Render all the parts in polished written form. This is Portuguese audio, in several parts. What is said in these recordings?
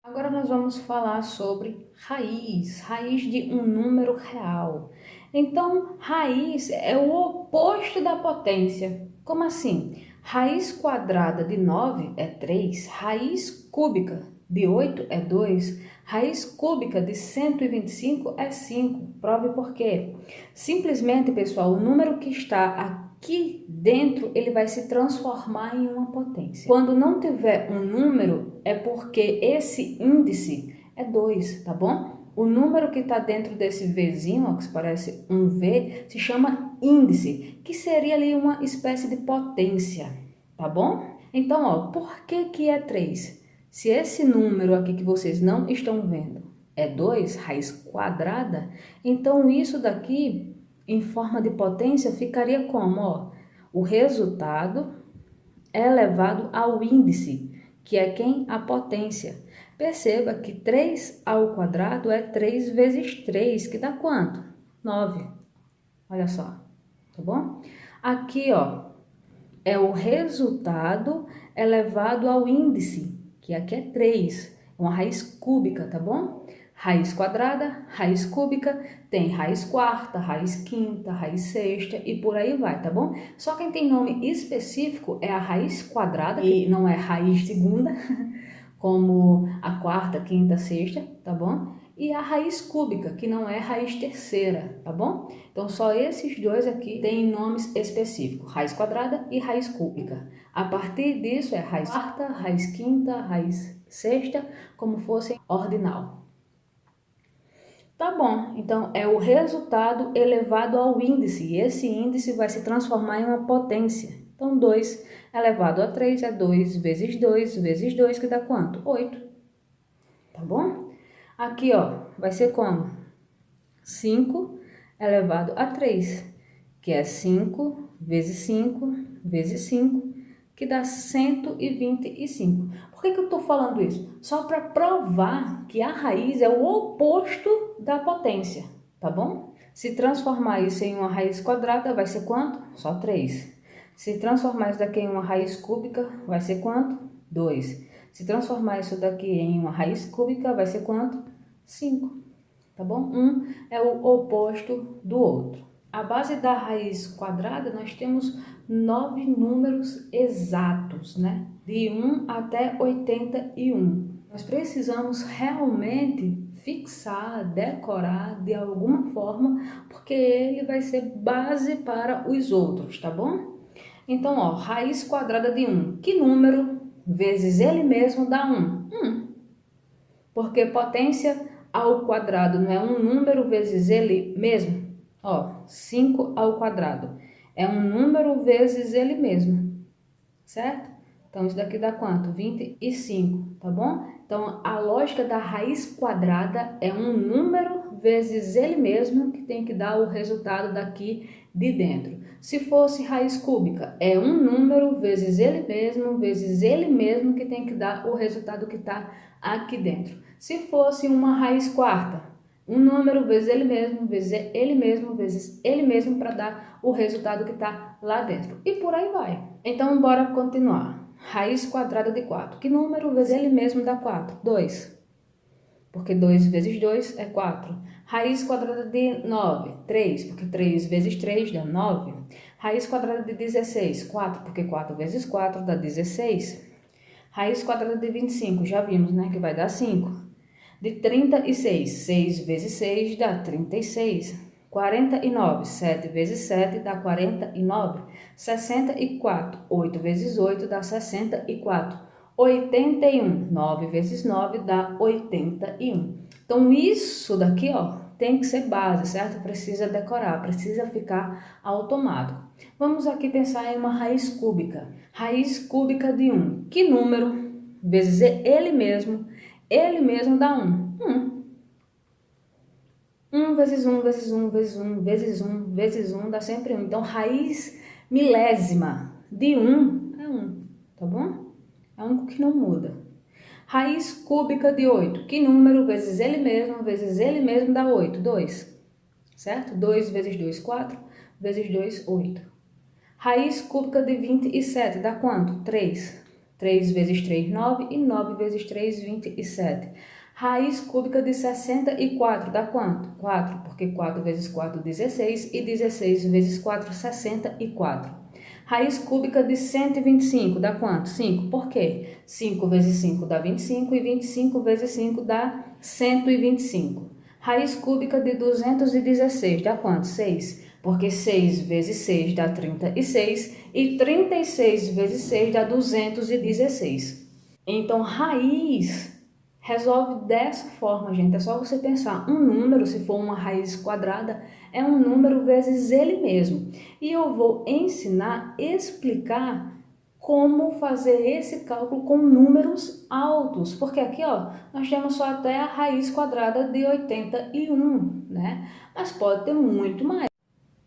Agora nós vamos falar sobre raiz de um número real. Então, raiz é o oposto da potência. Como assim? Raiz quadrada de 9 é 3, raiz cúbica de 8 é 2, raiz cúbica de 125 é 5. Prove por quê. Simplesmente, pessoal, o número que está aqui dentro, ele vai se transformar em uma potência. Quando não tiver um número, é porque esse índice é 2, tá bom? O número que está dentro desse Vzinho, ó, que parece um V, se chama índice, que seria ali uma espécie de potência, tá bom? Então, ó, por que é 3? Se esse número aqui que vocês não estão vendo é 2, raiz quadrada, então isso daqui, em forma de potência, ficaria como, ó, o resultado elevado ao índice, que é quem? A potência. Perceba que 3 ao quadrado é 3 vezes 3, que dá quanto? 9. Olha só, tá bom? Aqui, ó, é o resultado elevado ao índice, que aqui é 3, uma raiz cúbica, tá bom? Raiz quadrada, raiz cúbica, tem raiz quarta, raiz quinta, raiz sexta e por aí vai, tá bom? Só quem tem nome específico é a raiz quadrada, que não é raiz segunda, como a quarta, quinta, sexta, tá bom? E a raiz cúbica, que não é raiz terceira, tá bom? Então, só esses dois aqui têm nomes específicos, raiz quadrada e raiz cúbica. A partir disso é raiz quarta, raiz quinta, raiz sexta, como fosse ordinal. Tá bom, então é o resultado elevado ao índice, e esse índice vai se transformar em uma potência. Então, 2 elevado a 3 é 2 vezes 2 vezes 2, que dá quanto? 8. Tá bom? Aqui, ó, vai ser como? 5 elevado a 3, que é 5 vezes 5 vezes 5, que dá 125. Por que eu estou falando isso? Só para provar que a raiz é o oposto da potência, tá bom? Se transformar isso em uma raiz quadrada, vai ser quanto? Só 3. Se transformar isso daqui em uma raiz cúbica, vai ser quanto? 2. Se transformar isso daqui em uma raiz cúbica, vai ser quanto? 5. Tá bom? Um é o oposto do outro. A base da raiz quadrada, nós temos 9 números exatos, né? De 1 até 81. Nós precisamos realmente fixar, decorar de alguma forma, porque ele vai ser base para os outros, tá bom? Então, ó, raiz quadrada de 1. Que número vezes ele mesmo dá 1? 1. Porque potência ao quadrado não é um número vezes ele mesmo? Ó, 5 ao quadrado é um número vezes ele mesmo, certo? Então, isso daqui dá quanto? 25, tá bom? Então, a lógica da raiz quadrada é um número vezes ele mesmo que tem que dar o resultado daqui de dentro. Se fosse raiz cúbica, é um número vezes ele mesmo que tem que dar o resultado que está aqui dentro. Se fosse uma raiz quarta, um número vezes ele mesmo para dar o resultado que está lá dentro. E por aí vai. Então, bora continuar. Raiz quadrada de 4. Que número vezes ele mesmo dá 4? 2. Porque 2 vezes 2 é 4. Raiz quadrada de 9, 3, porque 3 vezes 3 dá 9. Raiz quadrada de 16, 4, porque 4 vezes 4 dá 16. Raiz quadrada de 25, já vimos, né, que vai dar 5. De 36, 6 vezes 6 dá 36. 49, 7 vezes 7 dá 49. 64, 8 vezes 8 dá 64. 81, 9 vezes 9 dá 81. Então, isso daqui, ó, tem que ser base, certo? Precisa decorar, precisa ficar automático. Vamos aqui pensar em uma raiz cúbica. Raiz cúbica de 1. Que número vezes ele mesmo dá 1. 1. 1 vezes 1 vezes 1 vezes 1 vezes 1 vezes 1 dá sempre 1. Então, raiz milésima de 1 é 1, tá bom? É o único que não muda. Raiz cúbica de 8. Que número vezes ele mesmo dá 8? 2. Certo? 2 vezes 2, 4. Vezes 2, 8. Raiz cúbica de 27 dá quanto? 3. 3 vezes 3, 9, e 9 vezes 3, 27. Raiz cúbica de 64 dá quanto? 4, porque 4 vezes 4, 16, e 16 vezes 4, 64. Raiz cúbica de 125 dá quanto? 5. Por quê? 5 vezes 5 dá 25, e 25 vezes 5 dá 125. Raiz cúbica de 216 dá quanto? 6. Porque 6 vezes 6 dá 36, e 36 vezes 6 dá 216. Então, raiz resolve dessa forma, gente. É só você pensar, um número, se for uma raiz quadrada, é um número vezes ele mesmo. E eu vou ensinar, explicar como fazer esse cálculo com números altos. Porque aqui, ó, nós temos só até a raiz quadrada de 81, né? Mas pode ter muito mais.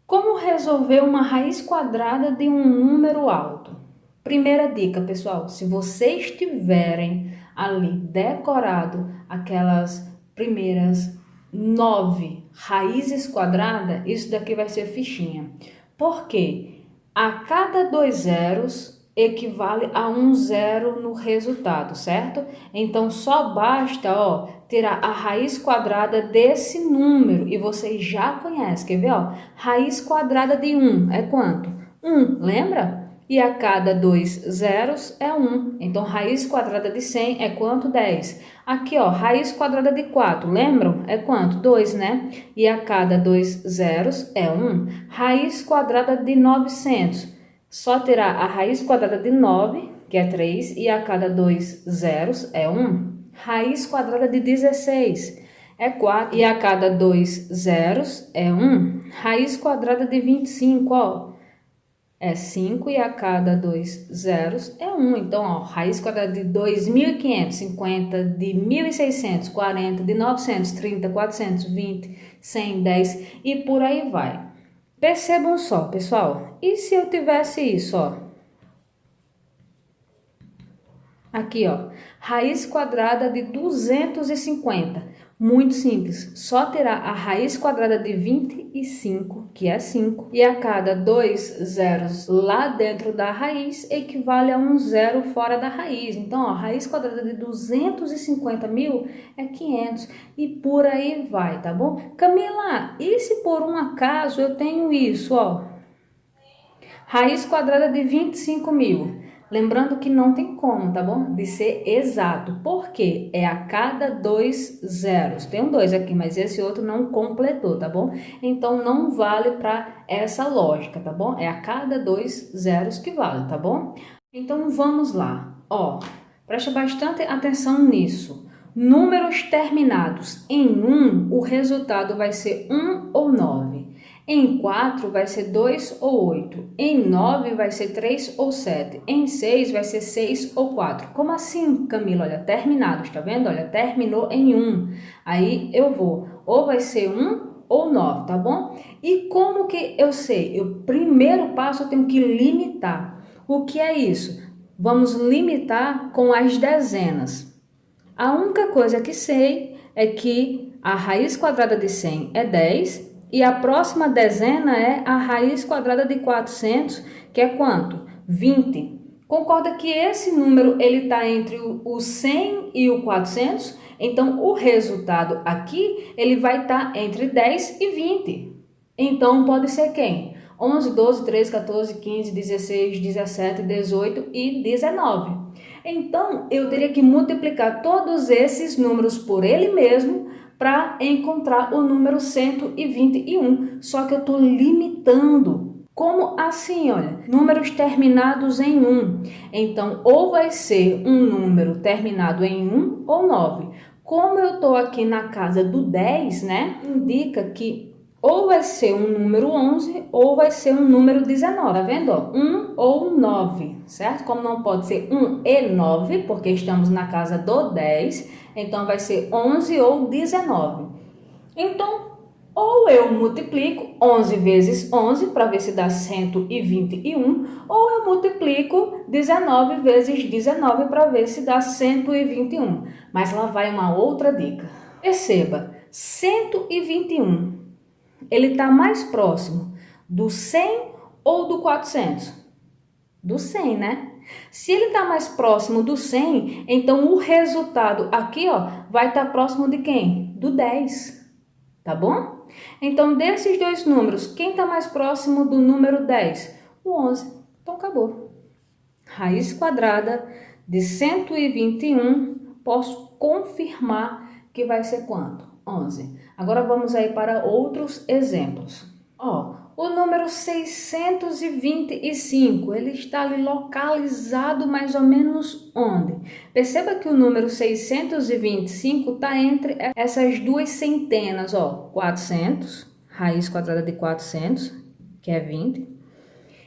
Como resolver uma raiz quadrada de um número alto? Primeira dica, pessoal, se vocês tiverem ali decorado aquelas primeiras 9 raízes quadradas, isso daqui vai ser fichinha. Por quê? A cada 2 zeros equivale a um zero no resultado, certo? Então, só basta, ó, tirar a raiz quadrada desse número, e vocês já conhecem, quer ver, ó? Raiz quadrada de 1 é quanto? 1, lembra? E a cada 2 zeros é 1. Então, raiz quadrada de 100 é quanto? 10. Aqui, ó, raiz quadrada de 4, lembram? É quanto? 2, né? E a cada 2 zeros é 1. Raiz quadrada de 900. Só terá a raiz quadrada de 9, que é 3, e a cada 2 zeros é 1. Raiz quadrada de 16 é 4, e a cada 2 zeros é 1. Raiz quadrada de 25, ó, é 5, e a cada 2 zeros é 1. Então, ó, raiz quadrada de 2.500, 50, de 1.600, 40, de 930, 420, 100, 10 e por aí vai. Percebam só, pessoal, e se eu tivesse isso, ó? Aqui, ó, raiz quadrada de 250, muito simples, só terá a raiz quadrada de 25, que é 5, e a cada 2 zeros lá dentro da raiz equivale a um zero fora da raiz. Então, ó, raiz quadrada de 250 mil é 500, e por aí vai, tá bom? Camila, e se por um acaso eu tenho isso, ó? Raiz quadrada de 25 mil. Lembrando que não tem como, tá bom? De ser exato. Por quê? É a cada 2 zeros. Tem um 2 aqui, mas esse outro não completou, tá bom? Então, não vale para essa lógica, tá bom? É a cada 2 zeros que vale, tá bom? Então, vamos lá. Ó, preste bastante atenção nisso. Números terminados em 1, o resultado vai ser 1 ou 9. Em 4 vai ser 2 ou 8. Em 9 vai ser 3 ou 7. Em 6 vai ser 6 ou 4. Como assim, Camila? Olha, terminados, tá vendo? Olha, terminou em 1. Aí eu vou, ou vai ser 1 ou 9, tá bom? E como que eu sei? O primeiro passo eu tenho que limitar. O que é isso? Vamos limitar com as dezenas. A única coisa que sei é que a raiz quadrada de 100 é 10 e a próxima dezena é a raiz quadrada de 400, que é quanto? 20. Concorda que esse número ele está entre o 100 e o 400? Então, o resultado aqui ele vai estar entre 10 e 20. Então, pode ser quem? 11, 12, 13, 14, 15, 16, 17, 18 e 19. Então, eu teria que multiplicar todos esses números por ele mesmo para encontrar o número 121. Só que eu estou limitando. Como assim, olha? Números terminados em 1. Então, ou vai ser um número terminado em 1 ou 9. Como eu estou aqui na casa do 10, né? Indica que ou vai ser um número 11 ou vai ser um número 19, tá vendo? 1 ou 9, certo? Como não pode ser 1 e 9, porque estamos na casa do 10, então vai ser 11 ou 19. Então, ou eu multiplico 11 vezes 11 para ver se dá 121, ou eu multiplico 19 vezes 19 para ver se dá 121. Mas lá vai uma outra dica. Perceba, 121. Ele está mais próximo do 100 ou do 400? Do 100, né? Se ele está mais próximo do 100, então o resultado aqui, ó, vai estar próximo de quem? Do 10, tá bom? Então, desses dois números, quem está mais próximo do número 10? O 11. Então, acabou. Raiz quadrada de 121, posso confirmar que vai ser quanto? 11. Agora vamos aí para outros exemplos. Ó, o número 625, ele está ali localizado mais ou menos onde? Perceba que o número 625 está entre essas duas centenas, ó, 400, raiz quadrada de 400, que é 20,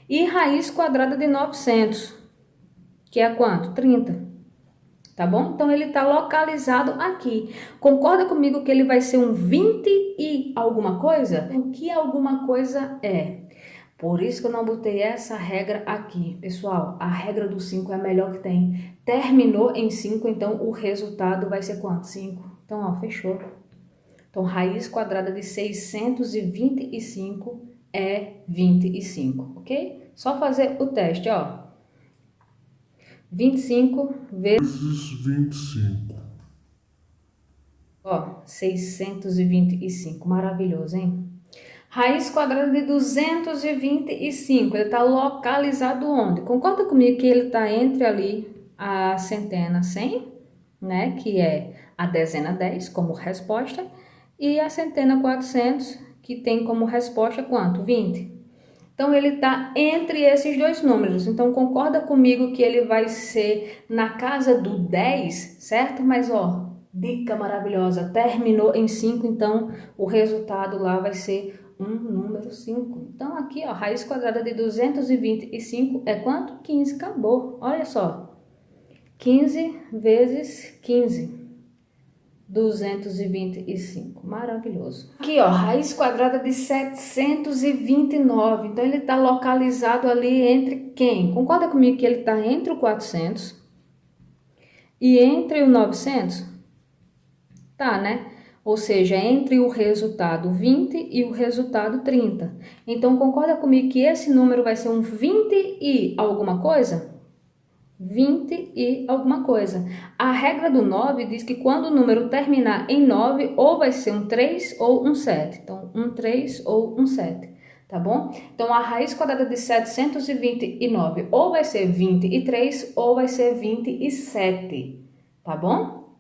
e raiz quadrada de 900, que é quanto? 30. Tá bom? Então, ele está localizado aqui. Concorda comigo que ele vai ser um 20 e alguma coisa? O que alguma coisa é? Por isso que eu não botei essa regra aqui. Pessoal, a regra do 5 é a melhor que tem. Terminou em 5, então o resultado vai ser quanto? 5. Então, ó, fechou. Então, raiz quadrada de 625 é 25, ok? Só fazer o teste, ó. 25 vezes 25. Ó, 625. Maravilhoso, hein? Raiz quadrada de 225. Ele está localizado onde? Concorda comigo que ele está entre ali a centena 100, né? Que é a dezena 10 como resposta. E a centena 400, que tem como resposta quanto? 20. Então, ele está entre esses dois números. Então, concorda comigo que ele vai ser na casa do 10, certo? Mas, ó, dica maravilhosa, terminou em 5, então o resultado lá vai ser um número 5. Então, aqui, ó, raiz quadrada de 225 é quanto? 15, acabou. Olha só, 15 vezes 15. 225, maravilhoso. Aqui, ó, raiz quadrada de 729, então ele está localizado ali entre quem? Concorda comigo que ele está entre o 400 e entre o 900? Tá, né? Ou seja, entre o resultado 20 e o resultado 30. Então, concorda comigo que esse número vai ser um 20 e alguma coisa? 20 e alguma coisa. A regra do 9 diz que quando o número terminar em 9, ou vai ser um 3 ou um 7. Então, um 3 ou um 7, tá bom? Então, a raiz quadrada de 729 ou vai ser 23 ou vai ser 27, tá bom?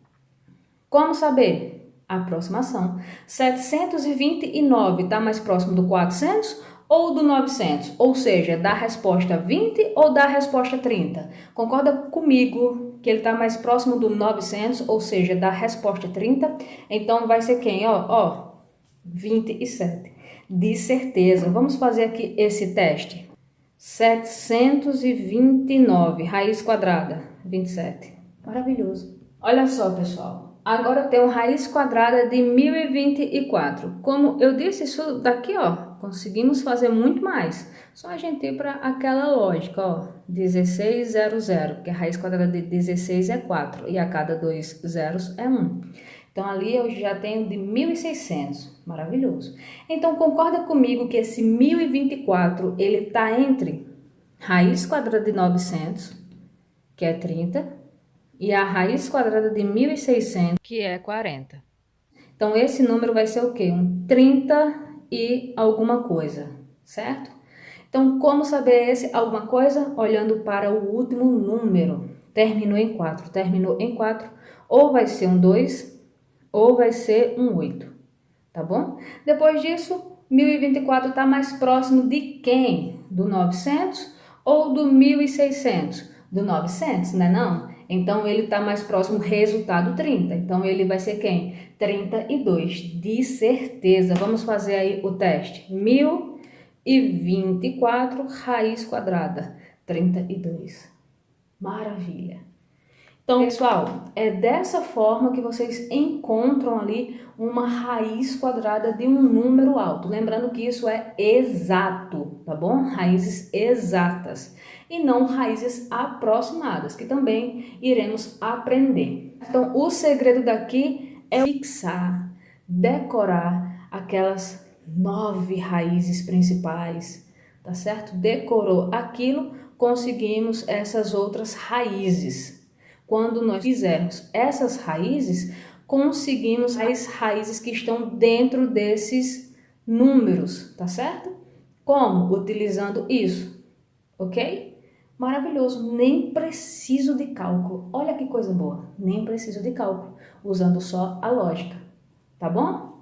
Como saber? Aproximação. 729 está mais próximo do 400 ou do 900? Ou seja, da resposta 20 ou da resposta 30? Concorda comigo que ele está mais próximo do 900, ou seja, da resposta 30? Então, vai ser quem? Ó, 27. De certeza. Vamos fazer aqui esse teste. 729, raiz quadrada, 27. Maravilhoso. Olha só, pessoal. Agora eu tenho raiz quadrada de 1024. Como eu disse, isso daqui, ó, conseguimos fazer muito mais. Só a gente ir para aquela lógica, ó, 1600, porque a raiz quadrada de 16 é 4 e a cada dois zeros é 1. Então, ali eu já tenho de 1600. Maravilhoso. Então, concorda comigo que esse 1024, ele está entre raiz quadrada de 900, que é 30, e a raiz quadrada de 1600, que é 40. Então, esse número vai ser o quê? Um 30 e alguma coisa, certo? Então, como saber esse alguma coisa? Olhando para o último número. Terminou em 4. Terminou em 4, ou vai ser um 2, ou vai ser um 8, tá bom? Depois disso, 1024 está mais próximo de quem? Do 900 ou do 1600? Do 900, né não? Então, ele está mais próximo, resultado 30. Então, ele vai ser quem? 32, de certeza. Vamos fazer aí o teste. 1024, raiz quadrada, 32. Maravilha. Então, pessoal, é dessa forma que vocês encontram ali uma raiz quadrada de um número alto. Lembrando que isso é exato, tá bom? Raízes exatas e não raízes aproximadas, que também iremos aprender. Então, o segredo daqui é fixar, decorar aquelas 9 raízes principais, tá certo? Decorou aquilo, conseguimos essas outras raízes. Quando nós fizermos essas raízes, conseguimos as raízes que estão dentro desses números, tá certo? Como? Utilizando isso, ok? Maravilhoso, nem preciso de cálculo. Olha que coisa boa, nem preciso de cálculo, usando só a lógica, tá bom?